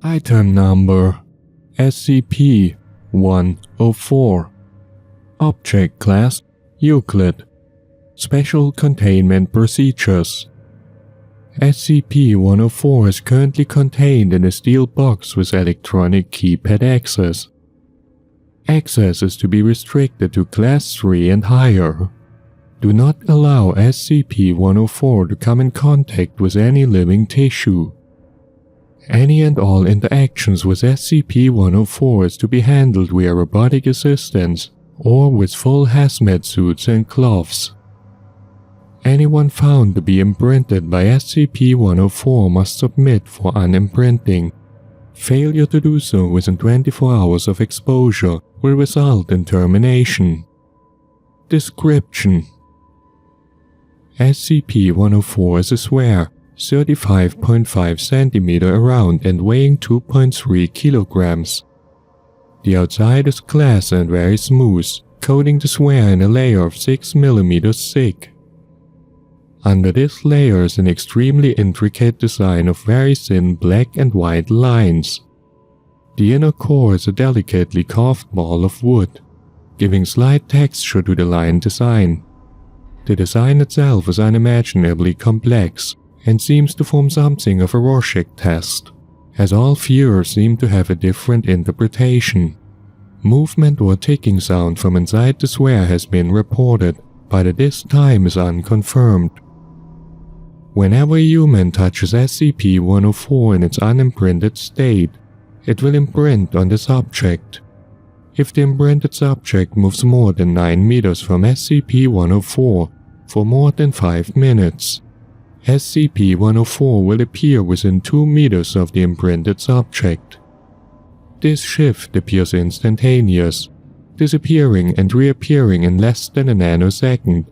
Item number SCP-104. Object Class Euclid. Special Containment Procedures. SCP-104 is currently contained in a steel box with electronic keypad access. Access is to be restricted to Class 3 and higher. Do not allow SCP-104 to come in contact with any living tissue. Any and all interactions with SCP-104 is to be handled via robotic assistance or with full hazmat suits and gloves. Anyone found to be imprinted by SCP-104 must submit for unimprinting. Failure to do so within 24 hours of exposure will result in termination. Description: SCP-104 is a sphere, 35.5 cm around and weighing 2.3 kg. The outside is glass and very smooth, coating the sphere in a layer of 6 mm thick. Under this layer is an extremely intricate design of very thin black and white lines. The inner core is a delicately carved ball of wood, giving slight texture to the line design. The design itself is unimaginably complex and seems to form something of a Rorschach test, as all viewers seem to have a different interpretation. Movement or ticking sound from inside the sphere has been reported, but at this time is unconfirmed. Whenever a human touches SCP-104 in its unimprinted state, it will imprint on the subject. If the imprinted subject moves more than 9 meters from SCP-104 for more than 5 minutes, SCP-104 will appear within 2 meters of the imprinted subject. This shift appears instantaneous, disappearing and reappearing in less than a nanosecond,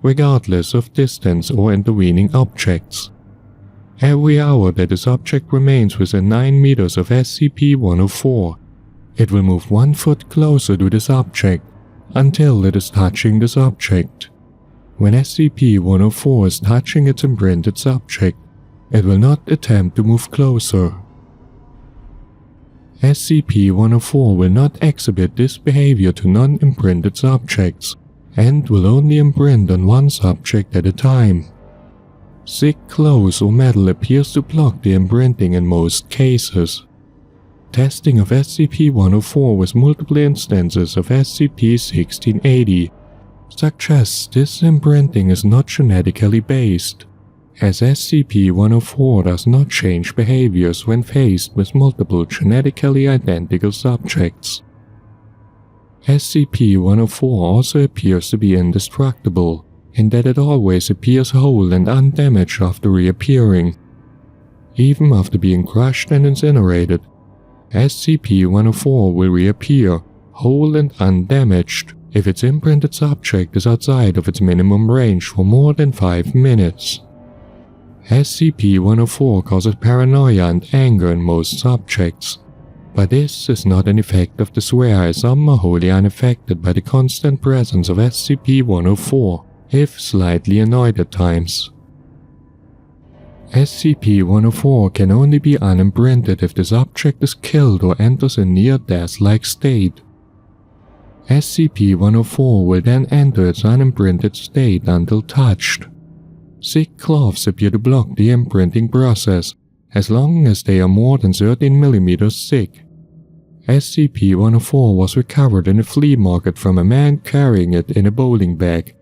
regardless of distance or intervening objects. Every hour that the subject remains within 9 meters of SCP-104, it will move 1 foot closer to the subject until it is touching the subject. When SCP-104 is touching its imprinted subject, it will not attempt to move closer. SCP-104 will not exhibit this behavior to non-imprinted subjects, and will only imprint on one subject at a time. Thick cloth or metal appears to block the imprinting in most cases. Testing of SCP-104 with multiple instances of SCP-1680 suggests this imprinting is not genetically based, as SCP-104 does not change behaviors when faced with multiple genetically identical subjects. SCP-104 also appears to be indestructible, in that it always appears whole and undamaged after reappearing. Even after being crushed and incinerated, SCP-104 will reappear, whole and undamaged, if its imprinted subject is outside of its minimum range for more than 5 minutes. SCP-104 causes paranoia and anger in most subjects, but this is not an effect of the sphere, as some are wholly unaffected by the constant presence of SCP-104, if slightly annoyed at times. SCP-104 can only be unimprinted if the subject is killed or enters a near-death-like state. SCP-104 will then enter its unimprinted state until touched. Thick cloths appear to block the imprinting process, as long as they are more than 13 mm thick. SCP-104 was recovered in a flea market from a man carrying it in a bowling bag.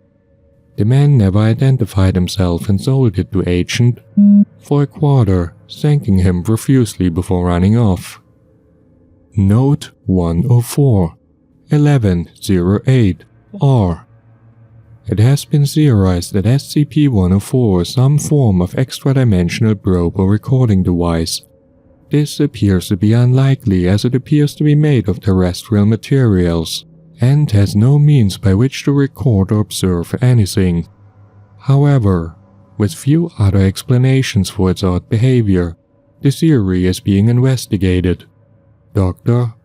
The man never identified himself and sold it to Agent for a quarter, thanking him profusely before running off. Note 104 1108-R. It has been theorized that SCP-104 is some form of extra-dimensional probe or recording device. This appears to be unlikely, as it appears to be made of terrestrial materials, and has no means by which to record or observe anything. However, with few other explanations for its odd behavior, the theory is being investigated. Dr.